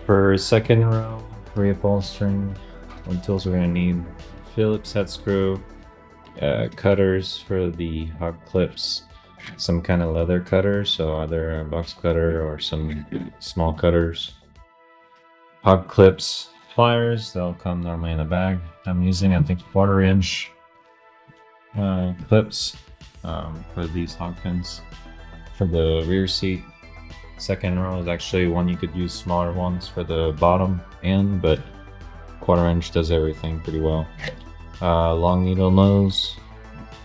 For second row reupholstering, what tools we're going to need: Phillips head screw, cutters for the hog clips, some kind of leather cutter, so either a box cutter or some small cutters, hog clips, pliers, they'll come normally in a bag. I'm using, I think, 1/4" clips for these hog pins. For the rear seat, second row is actually one you could use smaller ones for the bottom end, but 1/4" does everything pretty well. Long needle nose,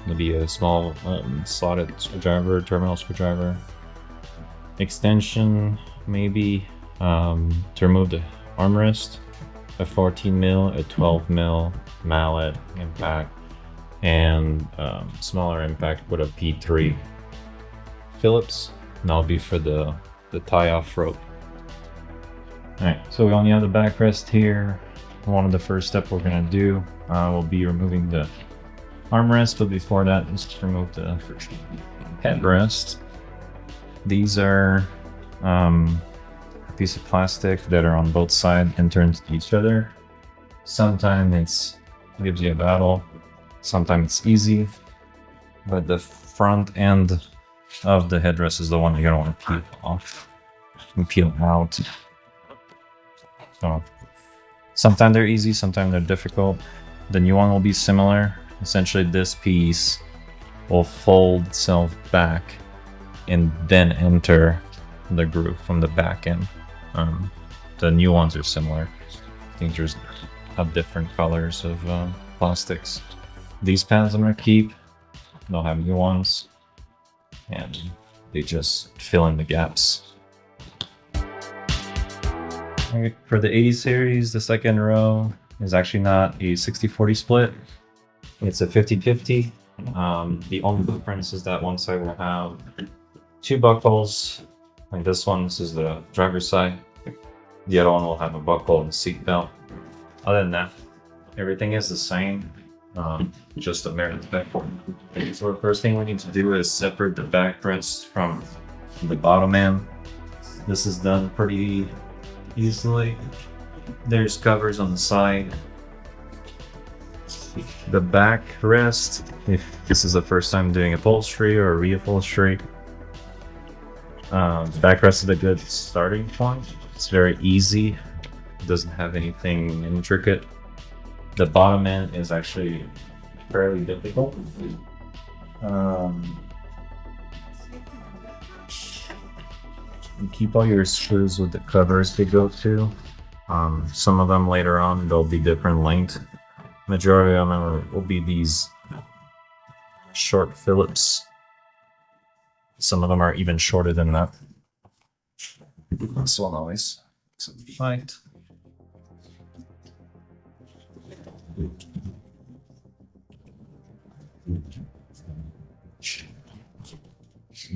maybe a small slotted screwdriver, terminal screwdriver. Extension, maybe to remove the armrest, a 14mm, a 12mm mallet impact, and smaller impact with a P3. Phillips, and that'll be for the tie-off rope. Alright, so we only have the backrest here. One of the first steps we're going to do will be removing the armrest, but before that, let's just remove the headrest. These are a piece of plastic that are on both sides and turn to each other. Sometimes it gives you a battle, sometimes it's easy, but the front end of the headrest is the one you're going to want to peel off and peel out. So sometimes they're easy, sometimes they're difficult. The new one will be similar. Essentially, this piece will fold itself back and then enter the groove from the back end. The new ones are similar. I think there's have different colors of plastics. These pads I'm going to keep. They'll have new ones, and they just fill in the gaps. Okay, for the 80 series, the second row is actually not a 60-40 split. It's a 50-50. The only difference is that one side will have 2 buckles, like this one. This is the driver's side. The other one will have a buckle and seat belt. Other than that, everything is the same, just a mirror back. So the first thing we need to do is separate the backrest from the bottom end. This is done pretty easily. There's covers on the side. The backrest, if this is the first time doing upholstery or reupholstery, the backrest is a good starting point. It's very easy. It doesn't have anything intricate. The bottom end is actually fairly difficult. You keep all your screws with the covers they go to. Some of them later on, they'll be different length. Majority of them will be these short Phillips. Some of them are even shorter than that. This one always fight.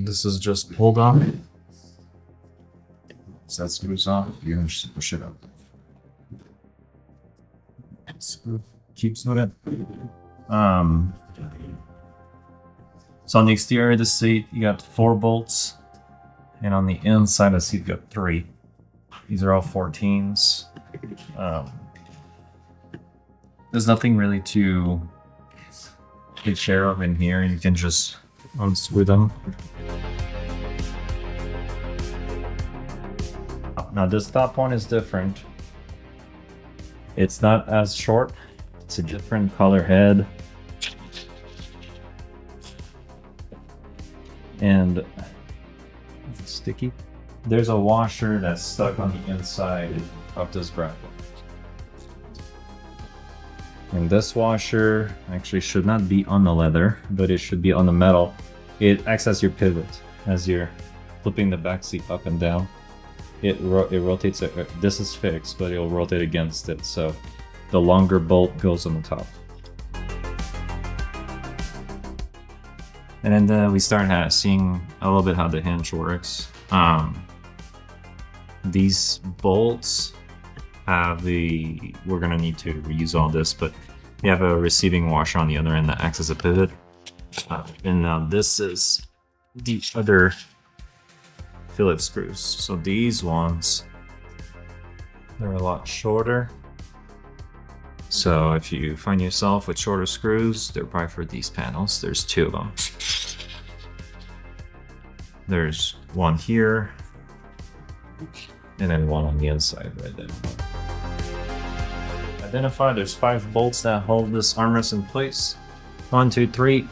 This is just pulled off. So that screws off, you're gonna just push it up. Screw keeps moving. So on the exterior of the seat, you got 4 bolts, and on the inside of the seat, you got 3. These are all 14s. There's nothing really to take care of in here. You can just unscrew them. Now this top one is different. It's not as short. It's a different color head. And it's sticky. There's a washer that's stuck on the inside of this bracket. And this washer actually should not be on the leather, but it should be on the metal. It acts as your pivot as you're flipping the back seat up and down. It rotates it. This is fixed, but it'll rotate against it. So the longer bolt goes on the top. And then we start seeing a little bit how the hinge works. These bolts have we're gonna need to reuse all this, but we have a receiving washer on the other end that acts as a pivot. And now this is the other Phillips screws. So these ones, they're a lot shorter. So if you find yourself with shorter screws, they're probably for these panels. There's 2 of them. There's one here, and then one on the inside right there. Identify, there's 5 bolts that hold this armrest in place. 1, 2, 3.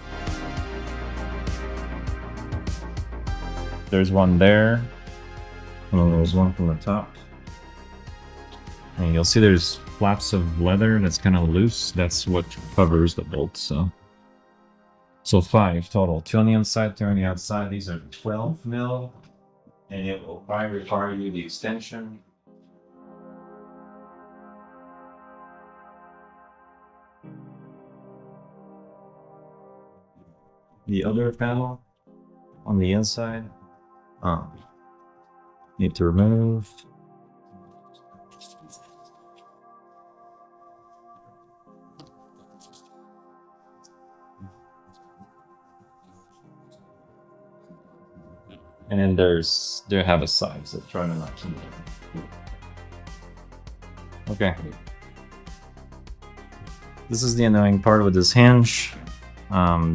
There's one there, and then there's one from the top. And you'll see there's flaps of leather that's kind of loose. That's what covers the bolts. So 5 total. 2 on the inside, 2 on the outside. These are 12 mil, and it will probably require you the extension. The other panel on the inside, need to remove. And then they have a side, so try to not keep it. Okay. This is the annoying part with this hinge.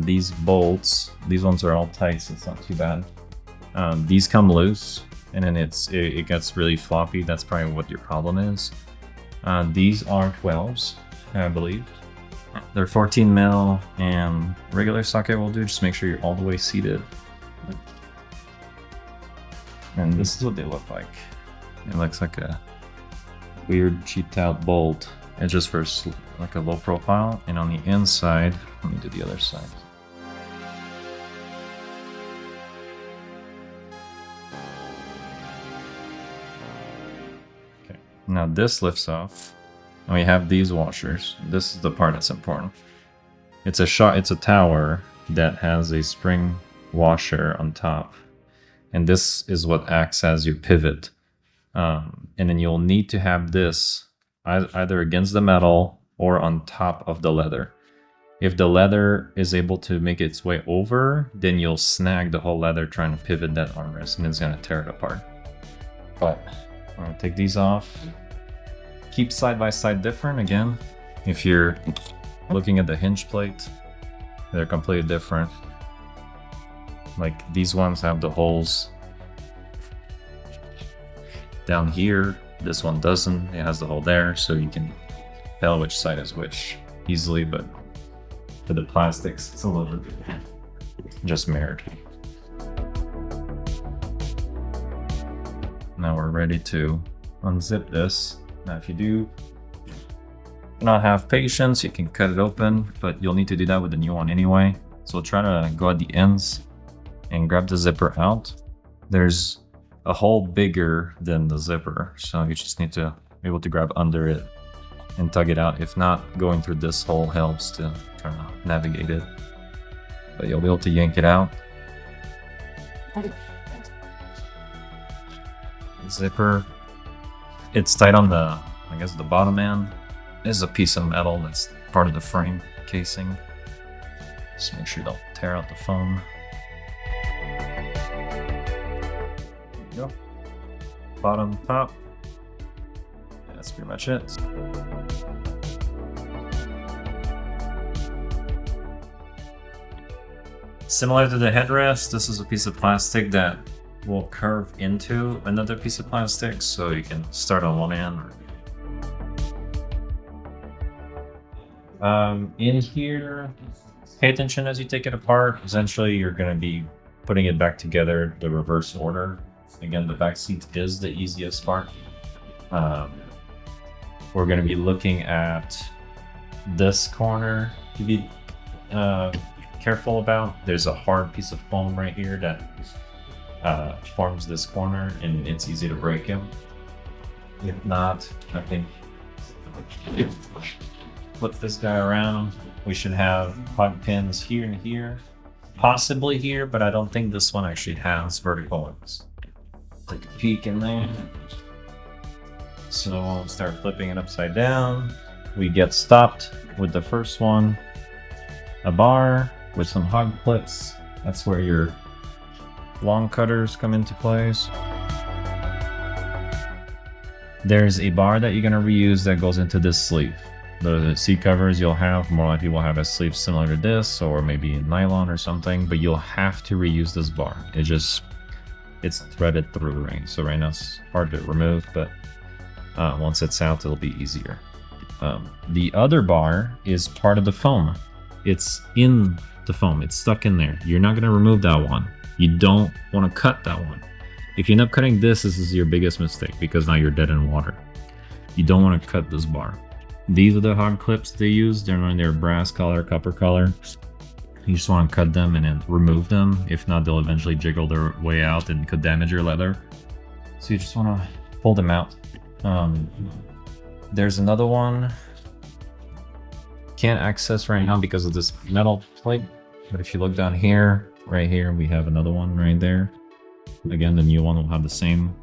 These bolts, these ones are all tight, so it's not too bad. These come loose, and then it gets really floppy. That's probably what your problem is. These are 12s, I believe. They're 14 mil, and regular socket will do. Just make sure you're all the way seated. And this is what they look like. It looks like a weird cheaped out bolt. It's just for like a low profile. And on the inside, let me do the other side. Okay, now this lifts off, and we have these washers. This is the part that's important. It's a tower that has a spring washer on top. And this is what acts as your pivot. And then you'll need to have this either against the metal or on top of the leather. If the leather is able to make its way over, then you'll snag the whole leather trying to pivot that armrest, and it's gonna tear it apart. But I'm gonna take these off. Keep side by side different. Again, if you're looking at the hinge plate, they're completely different. Like these ones have the holes down here. This one doesn't. It has the hole there, so you can tell which side is which easily, but for the plastics, it's a little bit just mirrored. Now we're ready to unzip this. Now if you do not have patience, you can cut it open, but you'll need to do that with the new one anyway. So try to go at the ends and grab the zipper out. There's a hole bigger than the zipper, so you just need to be able to grab under it and tug it out. If not, going through this hole helps to try to navigate it. But you'll be able to yank it out. Zipper, it's tight on the, I guess the bottom end. There's a piece of metal that's part of the frame casing. Just make sure you don't tear out the foam. Go. Bottom, top. That's pretty much it. Similar to the headrest, this is a piece of plastic that will curve into another piece of plastic, so you can start on one end. In here, pay attention as you take it apart. Essentially, you're going to be putting it back together the reverse order. Again, the back seat is the easiest part. We're going to be looking at this corner to be careful about. There's a hard piece of foam right here that forms this corner, and it's easy to break him. If not, I think flip this guy around. We should have 5 pins here and here. possibly here, but I don't think this one actually has vertical ones. Take a peek in there. So we'll start flipping it upside down. We get stopped with the first one. A bar with some hog clips. That's where your long cutters come into place. There's a bar that you're gonna reuse that goes into this sleeve. The seat covers you'll have, more likely will have a sleeve similar to this, or maybe nylon or something, but you'll have to reuse this bar. It's threaded through, right? So right now it's hard to remove, but once it's out, it'll be easier. The other bar is part of the foam. It's in the foam, it's stuck in there. You're not gonna remove that one. You don't wanna cut that one. If you end up cutting this is your biggest mistake, because now you're dead in water. You don't wanna cut this bar. These are the hog clips they use. They're on their brass color, copper color. You just want to cut them and then remove them. If not, they'll eventually jiggle their way out and could damage your leather. So you just want to pull them out. There's another one. Can't access right now because of this metal plate. But if you look down here, right here, we have another one right there. Again, the new one will have the same.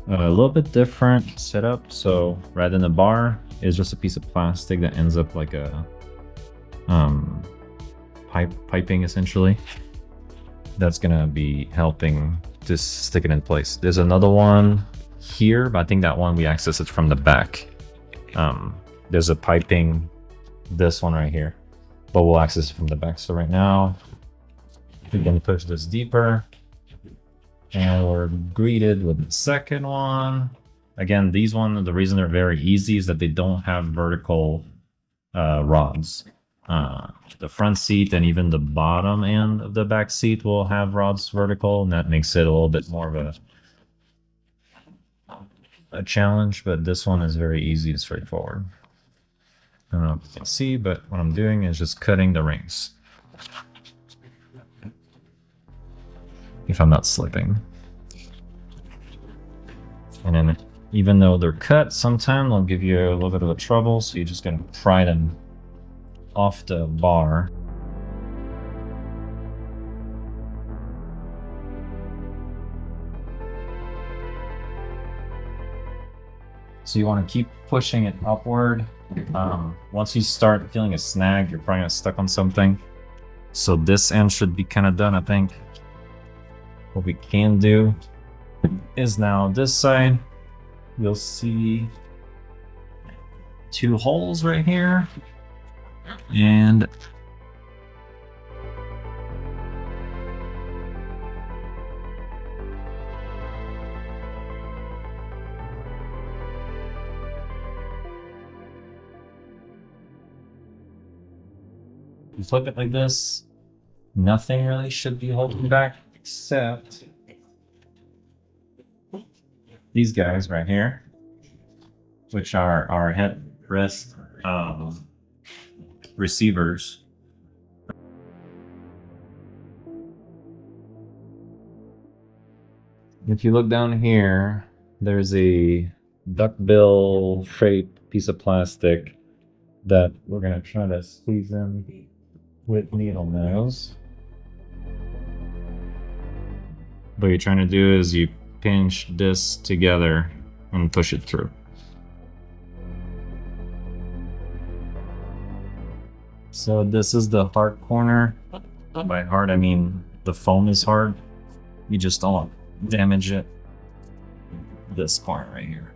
A little bit different setup. So rather than a bar, it's just a piece of plastic that ends up like a piping essentially. That's gonna be helping to stick it in place. There's another one here, but I think that one we access it from the back. There's a piping, this one right here, but we'll access it from the back. So right now, we can push this deeper. And we're greeted with the second one. Again, these ones, the reason they're very easy is that they don't have vertical rods. The front seat and even the bottom end of the back seat will have rods vertical, and that makes it a little bit more of a challenge, but this one is very easy and straightforward. I don't know if you can see, but what I'm doing is just cutting the rings. If I'm not slipping. And then even though they're cut, sometimes they'll give you a little bit of a trouble, so you're just gonna pry them off the bar. So you want to keep pushing it upward. Once you start feeling a snag, you're probably stuck on something. So this end should be kind of done, I think. What we can do is now this side, you'll see two holes right here. And you flip it like this, nothing really should be holding back except these guys right here, which are our headrest receivers. If you look down here, there's a duckbill shaped piece of plastic that we're gonna try to squeeze in with needle nose. What you're trying to do is you pinch this together and push it through. So this is the hard corner. By hard, I mean the foam is hard. You just don't want to damage it. This part right here.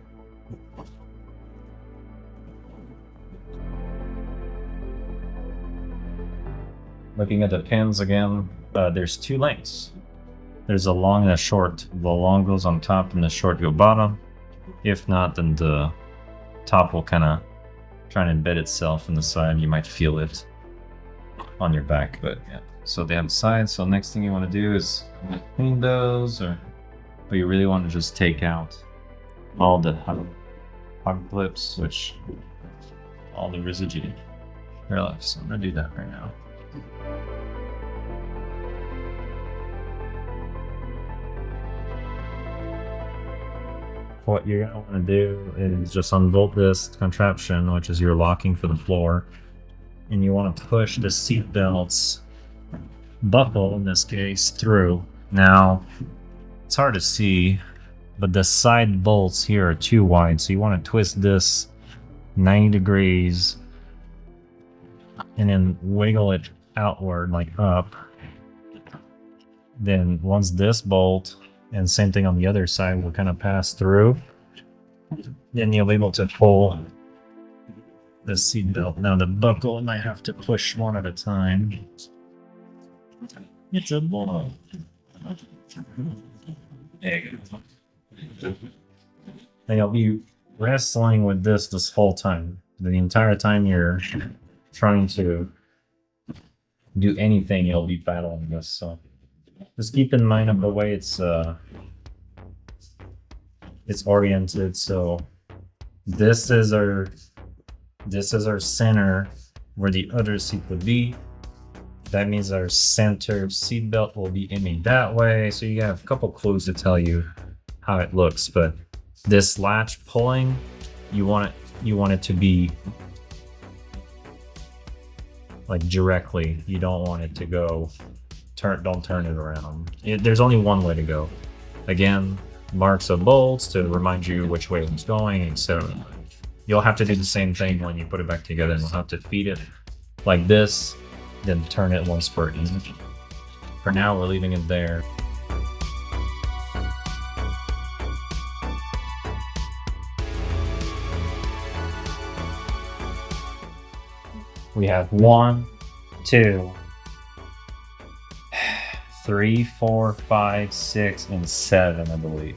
Looking at the pins again, there's two lengths. There's a long and a short. The long goes on top and the short go bottom. If not, then the top will kind of try and embed itself in the side. You might feel it on your back, but yeah. So they have the sides. So next thing you want to do is clean those, but you really want to just take out all the hug clips, which all the residue are left. So I'm gonna do that right now. What you're going to want to do is just unbolt this contraption, which is your locking for the floor, and you want to push the seat belts buckle, in this case, through. Now, it's hard to see, but the side bolts here are too wide, so you want to twist this 90 degrees and then wiggle it outward, like up. Then once this bolt, and same thing on the other side, will kind of pass through, then you'll be able to pull the seat belt. Now the buckle, I might have to push one at a time. It's a ball. There you go. And you'll be wrestling with this whole time. The entire time you're trying to do anything, you'll be battling this. So just keep in mind of the way it's oriented. So this is our center where the other seat would be. That means our center seat belt will be aiming that way. So you have a couple clues to tell you how it looks. But this latch pulling, you want it to be like directly. You don't want it to go don't turn it around. There's only one way to go. Again, marks of bolts to remind you which way it's going, etc. You'll have to do the same thing when you put it back together, and you'll have to feed it like this, then turn it once per inch. For now, we're leaving it there. We have 1, 2, 3, 4, 5, 6, and 7, I believe.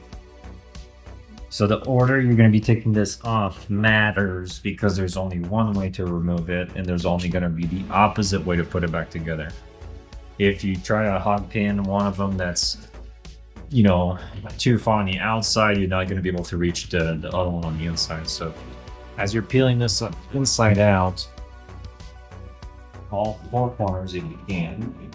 So the order you're going to be taking this off matters because there's only one way to remove it, and there's only going to be the opposite way to put it back together. If you try to hog pin one of them that's, you know, too far on the outside, you're not going to be able to reach the other one on the inside. So as you're peeling this up inside out, all 4 corners if you can.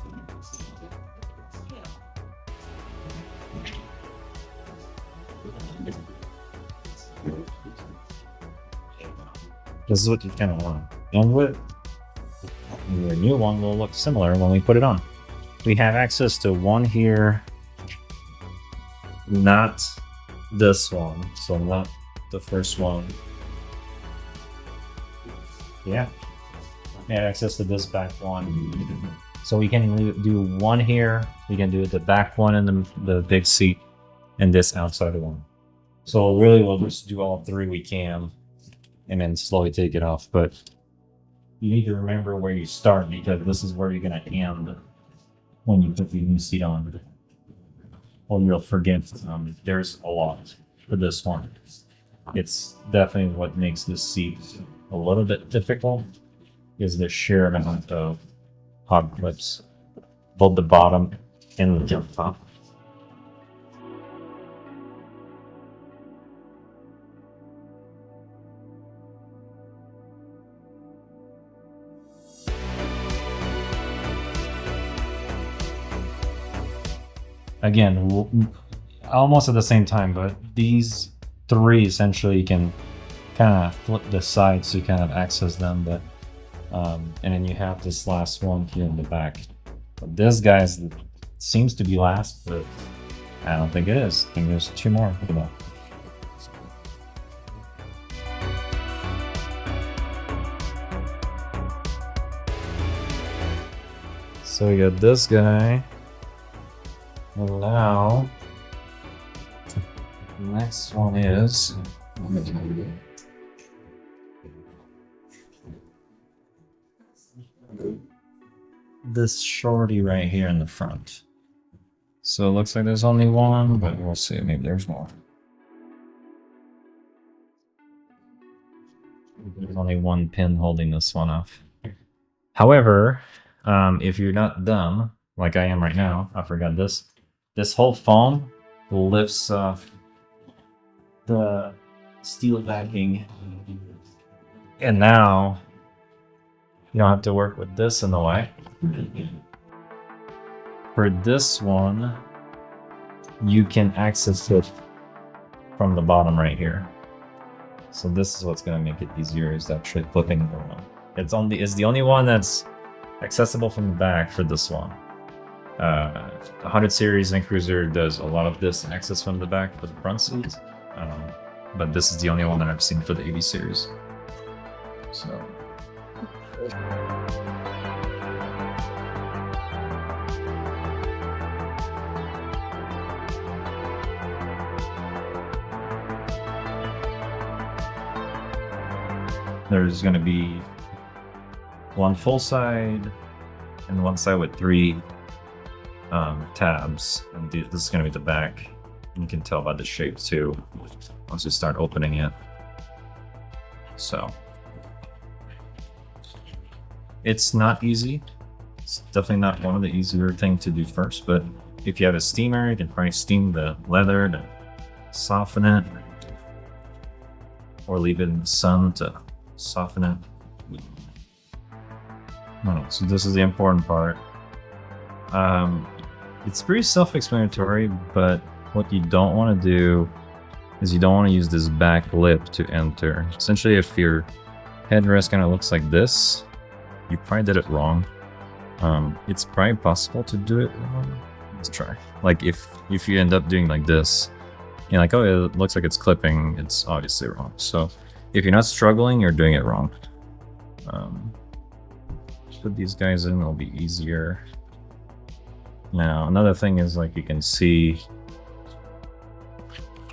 This is what you kind of want. And with your new one will look similar when we put it on. We have access to one here, not this one, so not the first one. Yeah, we have access to this back one. So we can do one here, we can do the back one in the big seat, and this outside one. So really we'll just do all 3 we can, and then slowly take it off. But you need to remember where you start, because this is where you're going to end when you put the new seat on. Or you'll forget. There's a lot for this one. It's definitely what makes this seat a little bit difficult, is the sheer amount of hog clips, both the bottom and the jump top. Again, almost at the same time, but these 3 essentially you can kind of flip the sides to kind of access them, but and then you have this last one here in the back. But this guy seems to be last, but I don't think it is. I think there's 2 more for that. So we got this guy. And now, the next one is this shorty right here in the front. So it looks like there's only one, but we'll see. Maybe there's more. There's only one pin holding this one off. However, if you're not dumb, like I am right now, I forgot this. This whole foam lifts off the steel backing, and now you don't have to work with this in the way. For this one, you can access it from the bottom right here. So this is what's going to make it easier, is actually flipping the one. It's the only one that's accessible from the back for this one. The 100 series and Cruiser does a lot of this access from the back for the front seats, but this is the only one that I've seen for the 80 series. So. There's going to be one full side and one side with 3 tabs, and this is going to be the back. You can tell by the shape too once you start opening it. So it's not easy. It's definitely not one of the easier things to do first, but if you have a steamer, you can probably steam the leather to soften it, or leave it in the sun to soften it. So this is the important part. It's pretty self-explanatory, but what you don't want to do is you don't want to use this back lip to enter. Essentially, if your headrest kind of looks like this, you probably did it wrong. It's probably possible to do it wrong. Let's try. Like if you end up doing like this, you're like, oh, it looks like it's clipping, it's obviously wrong. So if you're not struggling, you're doing it wrong. Put these guys in, it'll be easier. Now, another thing is, like, you can see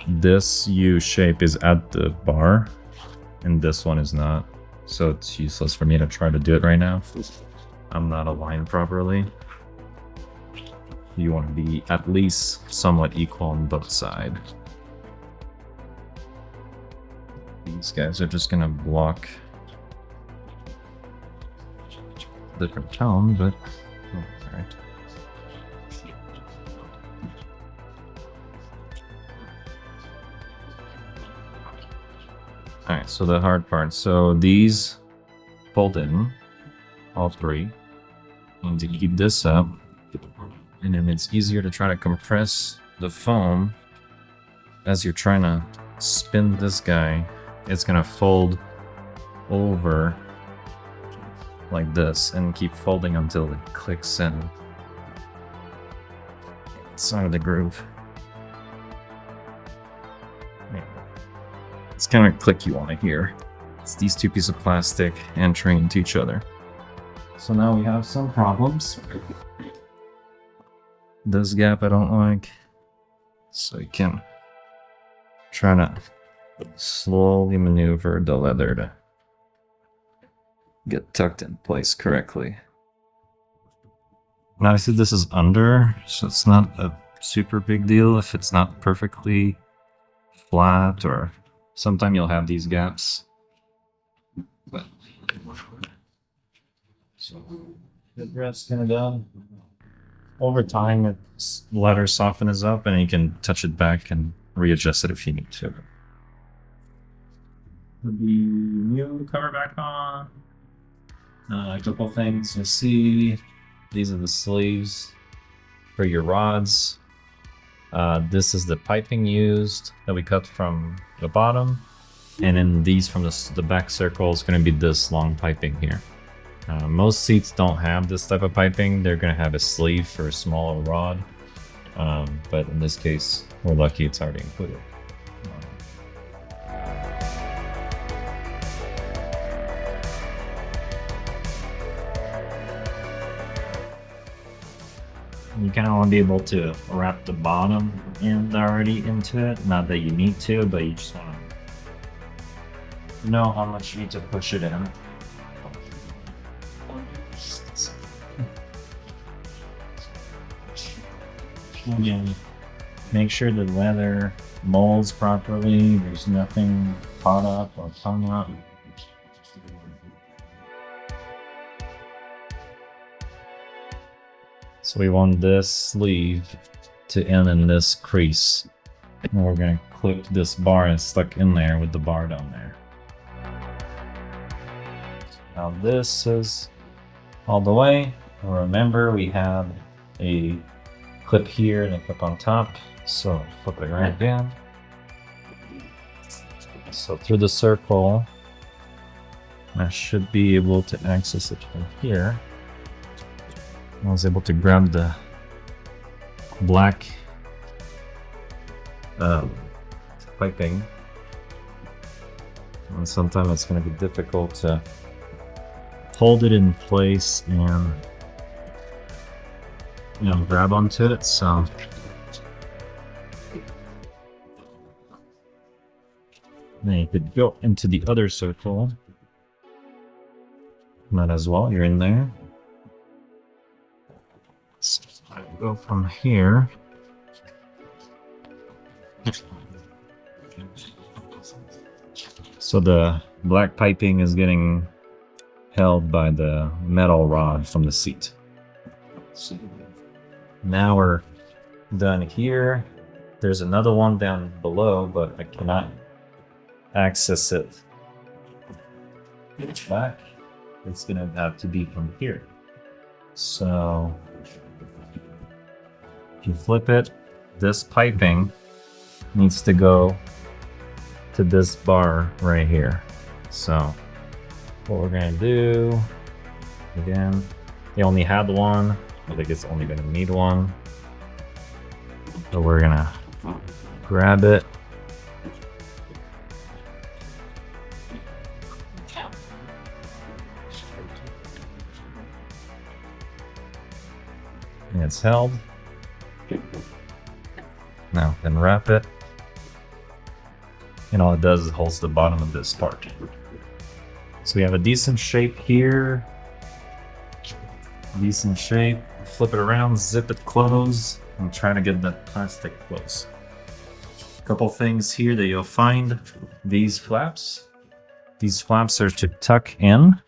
this U shape is at the bar, and this one is not. So it's useless for me to try to do it right now. I'm not aligned properly. You want to be at least somewhat equal on both sides. These guys are just gonna block different tone, but alright. Alright, so the hard part. So these fold in, all 3. And to keep this up, and then it's easier to try to compress the foam as you're trying to spin this guy. It's gonna fold over like this and keep folding until it clicks in inside of the groove. It's kind of click you want to hear. It's these 2 pieces of plastic entering into each other. So now we have some problems. This gap I don't like, so you can try to slowly maneuver the leather to get tucked in place correctly. Now I see this is under, so it's not a super big deal if it's not perfectly flat, or sometimes you'll have these gaps. But so headrest kind of done. Over time, its leather softens up, and you can touch it back and readjust it if you need to. Put the new cover back on. A couple things you'll see. These are the sleeves for your rods. This is the piping used that we cut from the bottom, and then these from the back circle is going to be this long piping here. Most seats don't have this type of piping. They're going to have a sleeve for a smaller rod, but in this case, we're lucky it's already included. You kind of want to be able to wrap the bottom end already into it. Not that you need to, but you just want to know how much you need to push it in. Again, make sure the leather molds properly. There's nothing caught up or hung up. So we want this sleeve to end in this crease. And we're going to clip this bar and stuck in there with the bar down there. Now this is all the way. Remember, we have a clip here and a clip on top. So flip it right down. So through the circle, I should be able to access it from here. I was able to grab the black piping, and sometimes it's going to be difficult to hold it in place and grab onto it. So then you could go into the other circle. Might as well, you're in there. So I go from here. So the black piping is getting held by the metal rod from the seat. So now we're done here. There's another one down below, but I cannot access it back. It's gonna have to be from here. So if you flip it, this piping needs to go to this bar right here. So what we're gonna do, again, you only had one. I think it's only gonna need one. So we're gonna grab it. And it's held. Now then wrap it. And all it does is holds the bottom of this part. So we have a decent shape here. Decent shape. Flip it around, zip it close, and try to get that plastic close. A couple things here that you'll find. These flaps. These flaps are to tuck in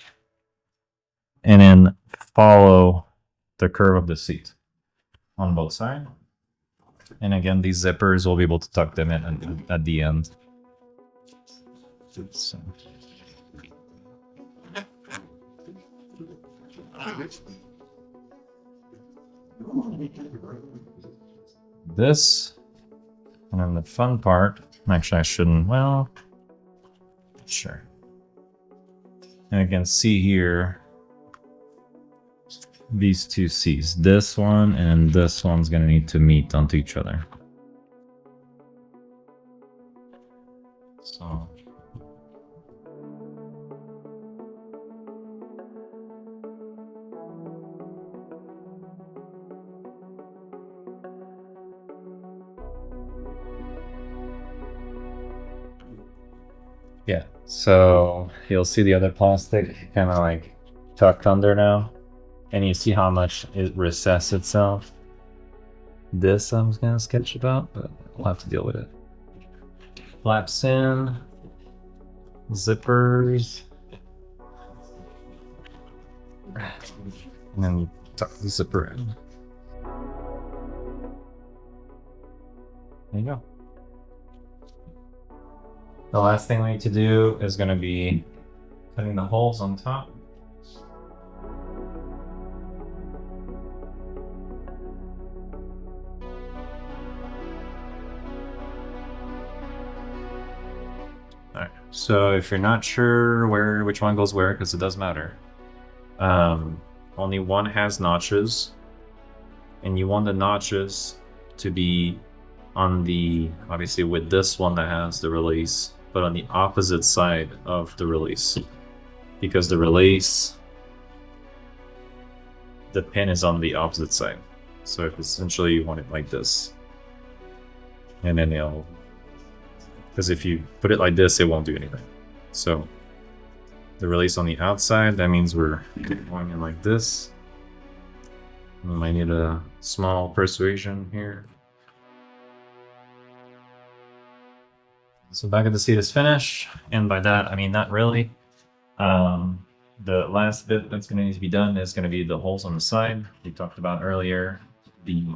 and then follow the curve of the seat on both sides. And again, these zippers will be able to tuck them in at the end. So. This, and then the fun part, actually I shouldn't, well, sure. And you can see here, these two C's, this one and this one's gonna need to meet onto each other. So. Yeah, so you'll see the other plastic kind of like tucked under now, and you see how much it recesses itself. This I'm gonna sketch about, but we'll have to deal with it. Flaps in, zippers, and then you tuck the zipper in. There you go. The last thing we need to do is going to be cutting the holes on top. Alright, so if you're not sure which one goes where, because it does matter, only one has notches, and you want the notches to be on the, obviously with this one that has the release, but on the opposite side of the release, because the release, the pin is on the opposite side. So if essentially you want it like this, and then it'll, because if you put it like this, it won't do anything. So the release on the outside, that means we're going in like this. We might need a small persuasion here. So back of the seat is finished, and by that I mean not really. The last bit that's going to need to be done is going to be the holes on the side we talked about earlier. The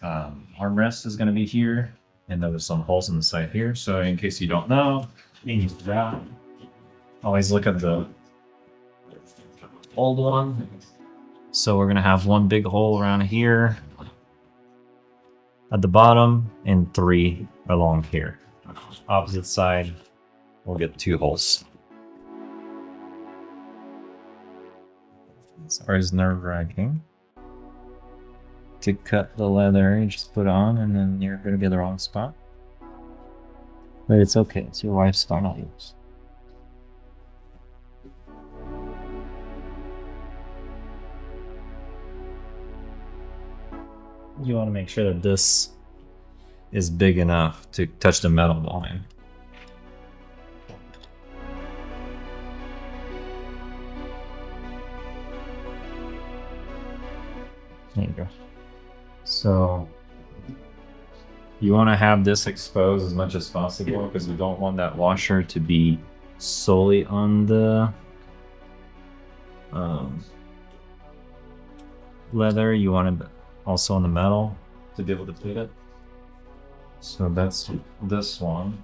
armrest is going to be here, and there's some holes on the side here. So in case you don't know, always look at the old one. So we're going to have one big hole around here at the bottom and 3 along here. Opposite side, we'll get 2 holes. It's always nerve-wracking to cut the leather, you just put on and then you're gonna be in the wrong spot. But it's okay, it's your wife's car, not yours. You want to make sure that this is big enough to touch the metal line. There you go. So you want to have this exposed as much as possible because you don't want that washer to be solely on the leather. You want it also on the metal to be able to fit it. So that's this one.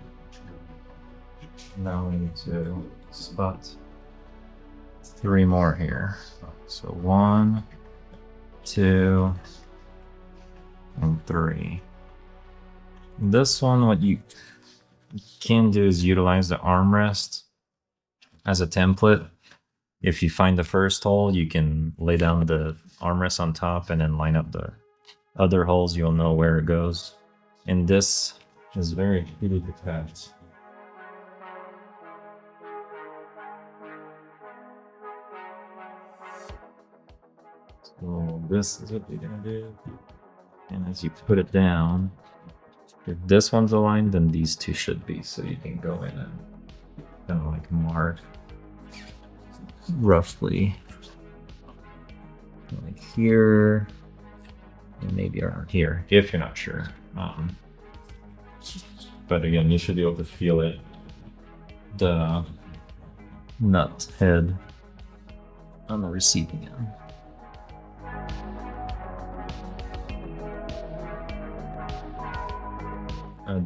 Now we need to spot 3 more here. So 1, 2, and 3. This one, what you can do is utilize the armrest as a template. If you find the first hole, you can lay down the armrest on top and then line up the other holes. You'll know where it goes. And this is very easy to cut. So this is what you're gonna do. And as you put it down, if this one's aligned, then these two should be. So you can go in and kind of like mark roughly like here, and maybe around here, if you're not sure. But again, you should be able to feel it. The nut head on the receiving end.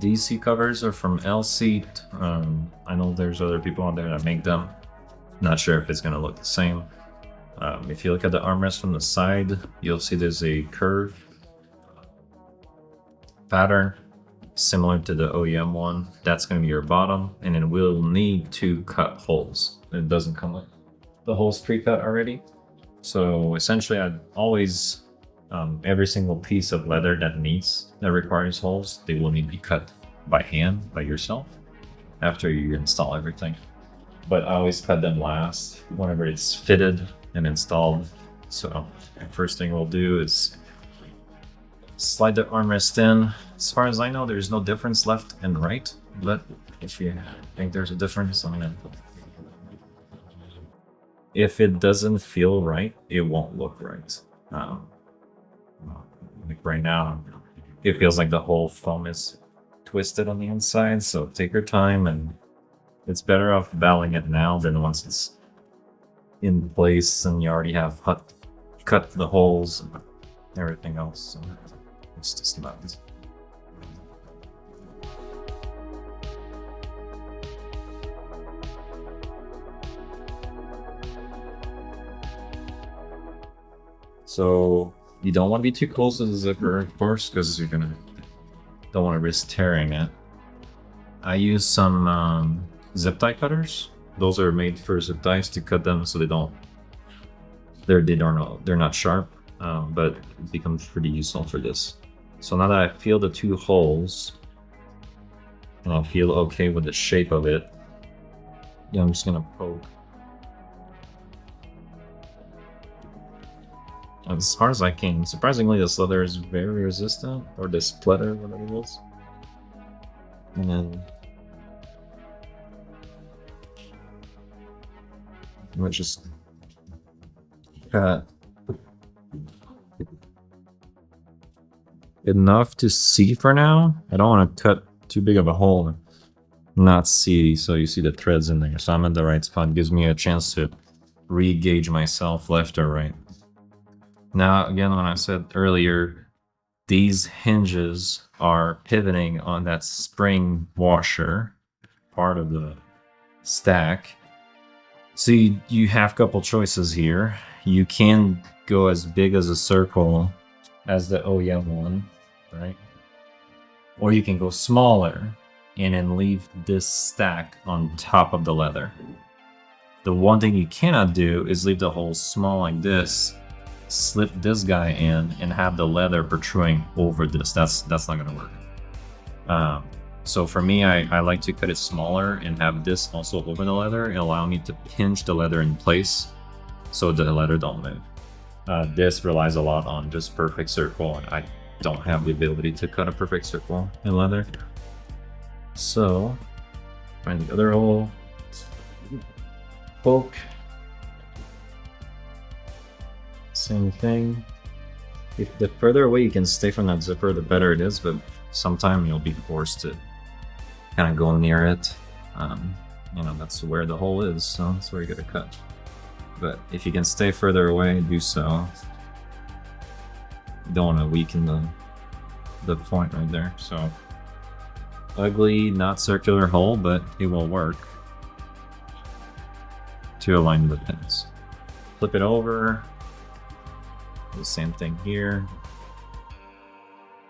These seat covers are from L-Seat. I know there's other people out there that make them. Not sure if it's going to look the same. If you look at the armrest from the side, you'll see there's a curve pattern similar to the OEM one. That's going to be your bottom, and it will need 2 cut holes. It doesn't come with the holes pre-cut already. So essentially, I'd always every single piece of leather that requires holes, they will need to be cut by hand by yourself after you install everything. But I always cut them last whenever it's fitted and installed. So first thing we'll do is slide the armrest in. As far as I know, there's no difference left and right, but if you think there's a difference, if it doesn't feel right, it won't look right. Like right now, it feels like the whole foam is twisted on the inside, so take your time, and it's better off baling it now than once it's in place and you already have cut the holes and everything else. So it's just about this. So you don't want to be too close to the zipper, of course, because you're don't want to risk tearing it. I use some zip tie cutters. Those are made for zip ties to cut them so they're not sharp, but it becomes pretty useful for this. So now that I feel the 2 holes and I feel okay with the shape of it, I'm just gonna poke. As hard as I can. Surprisingly, this leather is very resistant, or this pleather, whatever it is. And then let's just cut enough to see for now. I don't want to cut too big of a hole and not see, so you see the threads in there. So I'm at the right spot. It gives me a chance to re-gauge myself left or right. Now, again, when I said earlier, these hinges are pivoting on that spring washer, part of the stack. So you have a couple choices here. You can go as big as a circle as the OEM one, right? Or you can go smaller and then leave this stack on top of the leather. The one thing you cannot do is leave the holes small like this slip this guy in and have the leather protruding over this. That's not gonna work. So for me, I like to cut it smaller and have this also over the leather and allow me to pinch the leather in place so the leather don't move. This relies a lot on just perfect circle, and I don't have the ability to cut a perfect circle in leather. So find the other hole, poke, same thing. If the further away you can stay from that zipper, the better it is, but sometime you'll be forced to kind of go near it. You know, that's where the hole is, so that's where you gotta cut. But if you can stay further away, do so. You don't want to weaken the point right there. So ugly, not circular hole, but it will work to align the pins. Flip it over. The same thing here.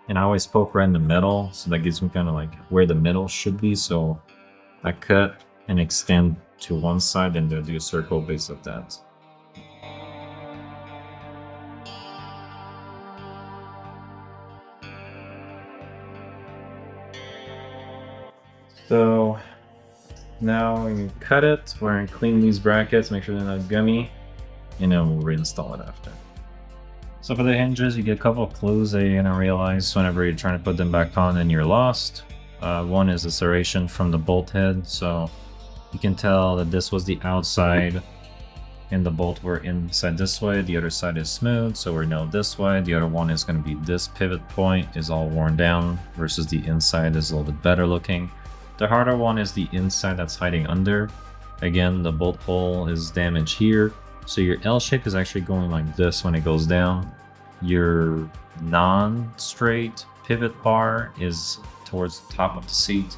And I always poke right in the middle, so that gives me kind of like where the middle should be. So I cut and extend to one side and then do a circle base of that. So now we cut it, we're gonna clean these brackets, make sure they're not gummy, and then we'll reinstall it after. So for the hinges, you get a couple of clues that you're gonna realize whenever you're trying to put them back on and you're lost. One is the serration from the bolt head, so you can tell that this was the outside and the bolt were inside this way. The other side is smooth, so we know this way. The other one is going to be this pivot point is all worn down versus the inside is a little bit better looking. The harder one is the inside that's hiding under. Again, the bolt hole is damaged here, so your L shape is actually going like this when it goes down. Your non-straight pivot bar is towards the top of the seat.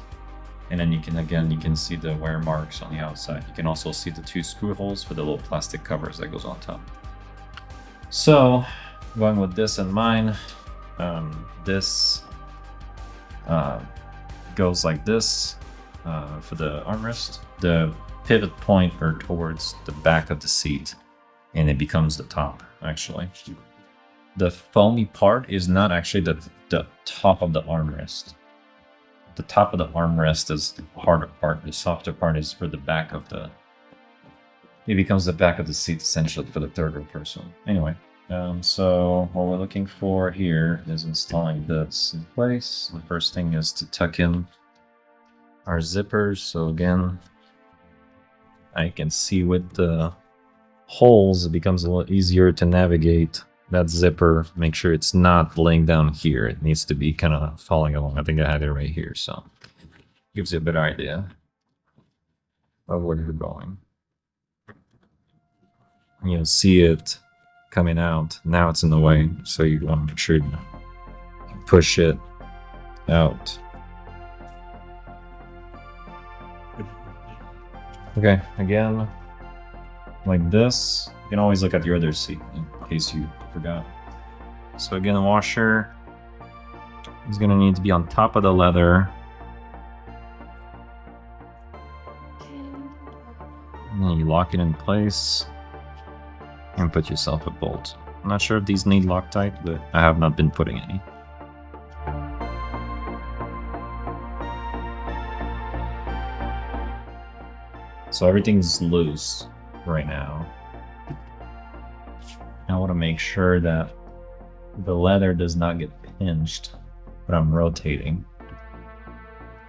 And then you can see the wear marks on the outside. You can also see the 2 screw holes for the little plastic covers that goes on top. So going with this in mind, this goes like this for the armrest. The pivot point are towards the back of the seat, and it becomes the top actually. The foamy part is not actually the top of the armrest. The top of the armrest is the harder part. The softer part is for the back of the... It becomes the back of the seat essentially for the third person. Anyway, so what we're looking for here is installing this in place. The first thing is to tuck in our zippers. So again, I can see with the holes, it becomes a little easier to navigate that zipper. Make sure it's not laying down here. It needs to be kind of following along. I think I had it right here, so gives you a better idea of where you're going. You'll see it coming out. Now it's in the way, so you want to make sure you push it out. Okay, again, like this. You can always look at your other seat in case you forgot. So again, the washer is going to need to be on top of the leather. And then you lock it in place and put yourself a bolt. I'm not sure if these need Loctite, but I have not been putting any. So everything's loose right now. I want to make sure that the leather does not get pinched when I'm rotating.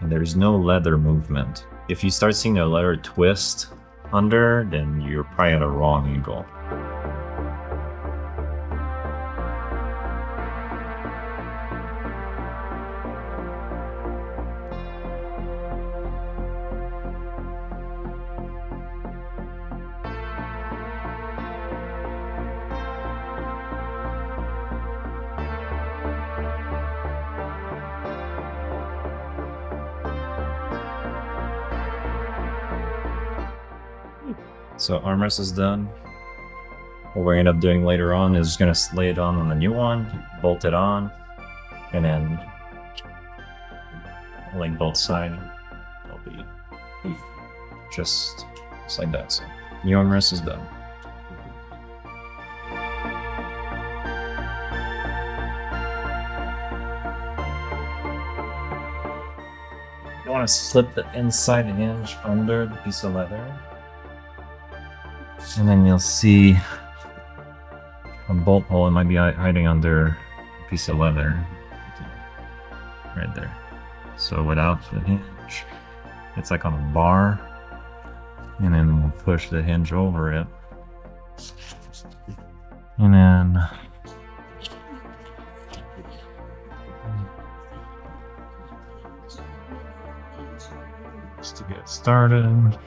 And there's no leather movement. If you start seeing the leather twist under, then you're probably at a wrong angle. So armrest is done. What we're gonna end up doing later on is just gonna lay it on the new one, bolt it on, and then link both sides. It'll be just like that. So new armrest is done. want to slip the inside hinge under the piece of leather. And then you'll see a bolt hole. It might be hiding under a piece of leather. Right there. So without the hinge, it's like on a bar. And then we'll push the hinge over it. And then just to get started.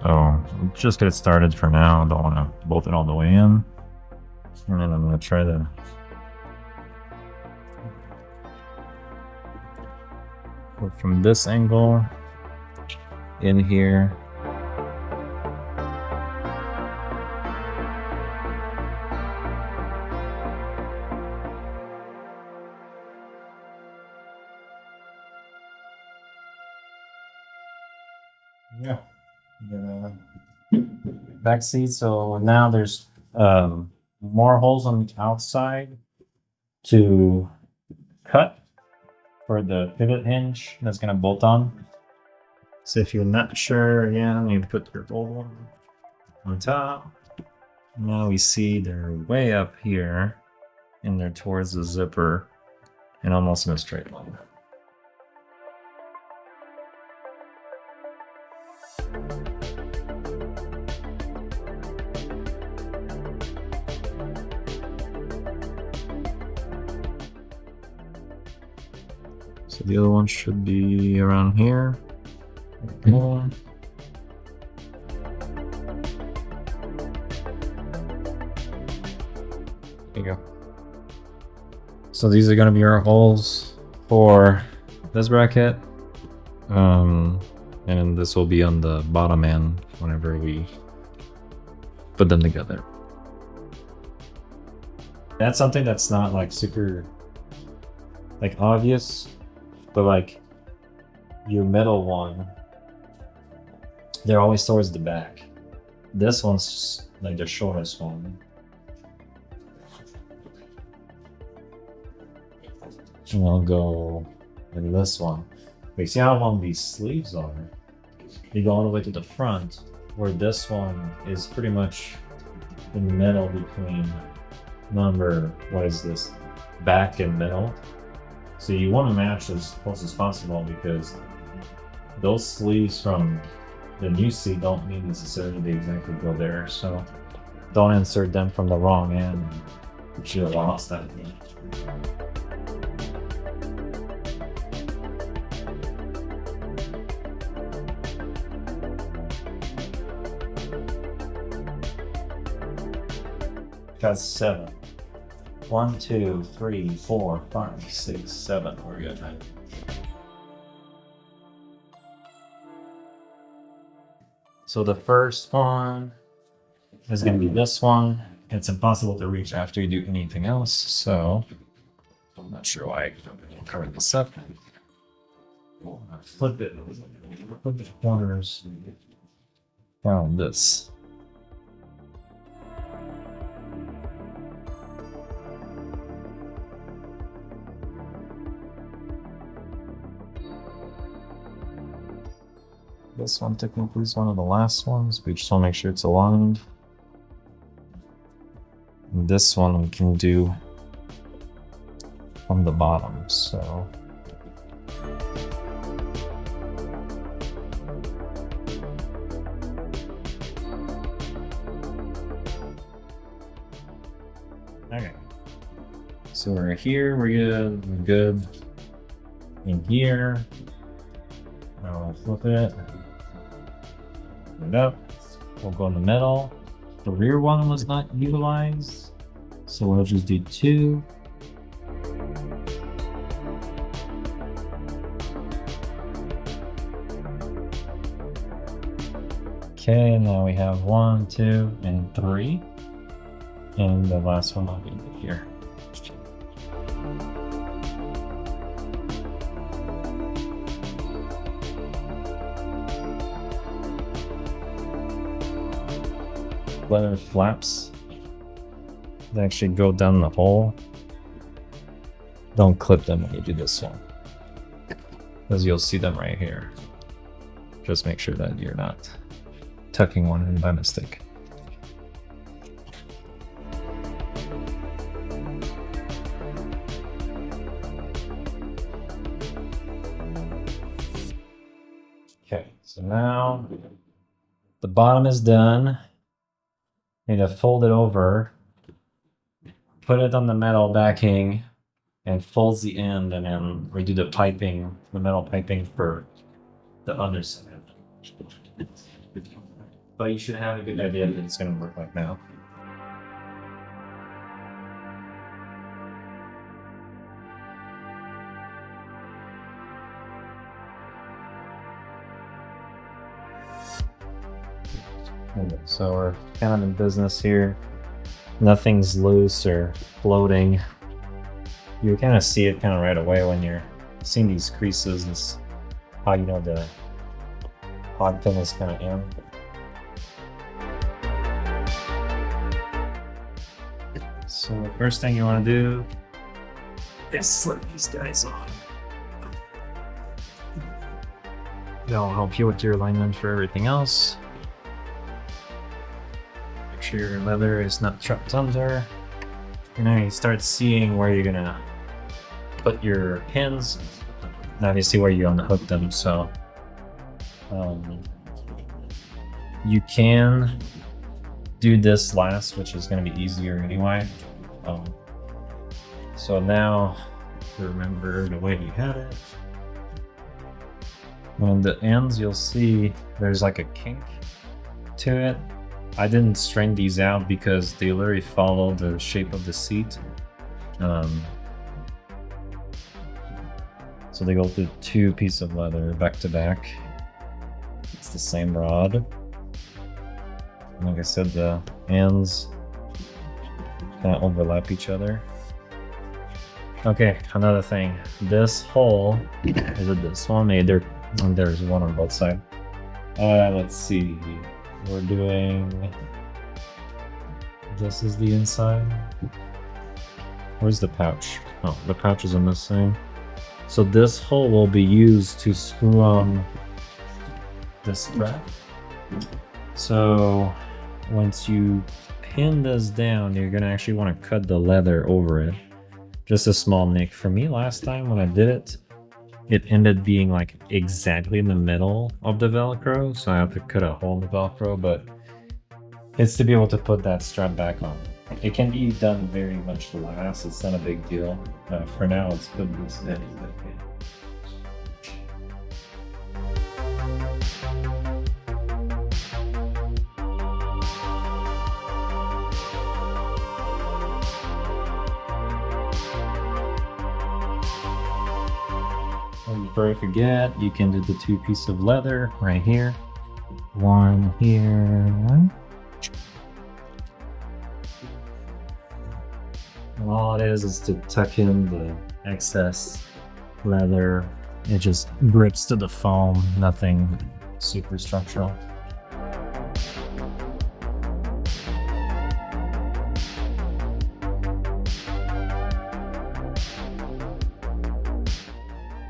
So just get it started for now. Don't want to bolt it all the way in. And then I'm going to try to go from this angle in here. Yeah. Back seat. So now there's more holes on the outside to cut for the pivot hinge that's going to bolt on. So if you're not sure, again, you put your bolt on top. Now we see they're way up here and they're towards the zipper and almost in a straight line. So the other one should be around here. There you go. So these are going to be our holes for this bracket. And this will be on the bottom end whenever we put them together. That's something that's not like super like obvious, but like your middle one, they're always towards the back. This one's like the shortest one. And I'll go in this one. But you see how long these sleeves are? They go all the way to the front, where this one is pretty much in the middle between what is this? Back and middle. So you want to match as close as possible because those sleeves from the new seat don't mean necessarily they exactly go there. So don't insert them from the wrong end. You should have lost that. That's 7. 1, 2, 3, 4, 5, 6, 7. We're good. So the first one is going to be this one. It's impossible to reach after you do anything else, so I'm not sure why I'll cover this up. Flip it. Flip the corners down this. This one technically is one of the last ones, but just want to make sure it's aligned. And this one we can do from the bottom, so. Okay. So we're here, we're good, we're good. In here. Now we'll flip it. It up. We'll go in the middle. The rear one was not utilized, so we'll just do 2. Okay, now we have 1, 2, and 3, and the last one will be here. Leather flaps They actually go down the hole. Don't clip them when you do this one, because you'll see them right here. Just make sure that you're not tucking one in by mistake. Okay, so now the bottom is done. You need to fold it over, put it on the metal backing, and folds the end, and then redo the piping, the metal piping for the underside. But you should have a good idea that it's going to look like now. So we're kind of in business here. Nothing's loose or floating. You kind of see it kind of right away when you're seeing these creases. It's how you know the hog fin is kind of in. So the first thing you want to do is slip these guys off. That'll help you with your alignment for everything else. Make sure your leather is not trapped under. And now you start seeing where you're gonna put your pins, and obviously where you unhook them. So you can do this last, which is going to be easier anyway. So now remember the way you had it. On the ends, you'll see there's like a kink to it. I didn't string these out because they literally follow the shape of the seat. So they go through two pieces of leather back to back. It's the same rod. Like I said, the ends kind of overlap each other. Okay, another thing. This hole, is it this one? There's one on both sides. Let's see. We're doing... This is the inside. Where's the pouch? Oh, the pouches are missing. So this hole will be used to screw on this strap. So once you pin this down, you're gonna actually want to cut the leather over it. Just a small nick. For me, last time when I did it, it ended being like exactly in the middle of the Velcro, so I have to cut a hole in the Velcro, but it's to be able to put that strap back on. It can be done very much last, it's not a big deal. For now, let's put this in. Before I forget, you can do the two pieces of leather right here. One here. And all it is to tuck in the excess leather. It just grips to the foam, nothing super structural.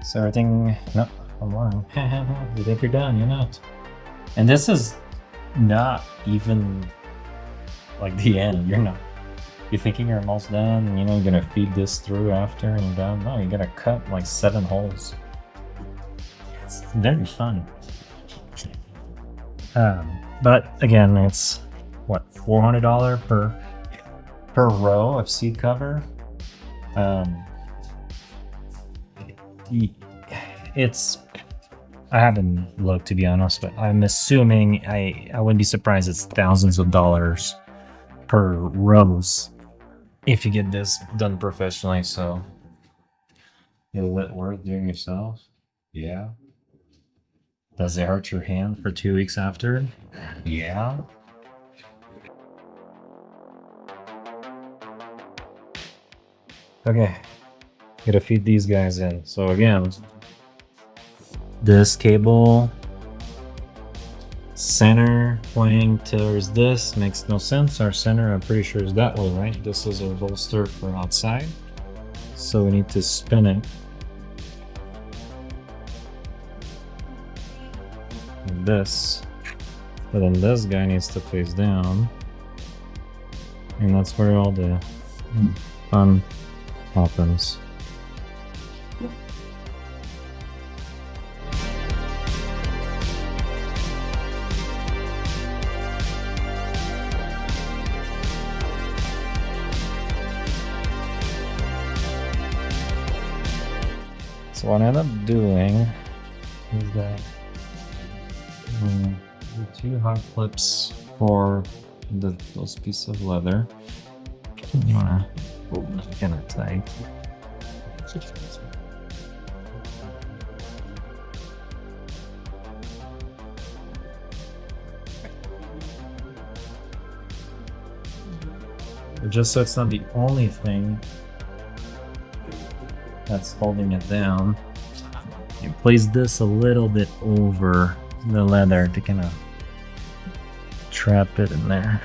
So everything, no, I'm lying. You think you're done, you're not. And this is not even like the end, you're not. You're thinking you're almost done and you're gonna feed this through after and done. No, you're gonna cut like 7 holes. It's very fun. But again, it's what, $400 per row of seat cover. It's, I haven't looked to be honest, but I'm assuming I wouldn't be surprised it's thousands of dollars per rows if you get this done professionally. So is it worth doing yourself? Yeah. Does it hurt your hand for 2 weeks after? Yeah. Okay. Gotta feed these guys in. So again, this cable center pointing towards this makes no sense. Our center, I'm pretty sure, is that way, right? This is a holster for outside. So we need to spin it like this. But then this guy needs to face down. And that's where all the fun happens. So what I end up doing is that the two hot clips for those pieces of leather. You wanna get it tight. But just so it's not the only thing that's holding it down, you place this a little bit over the leather to kind of trap it in there.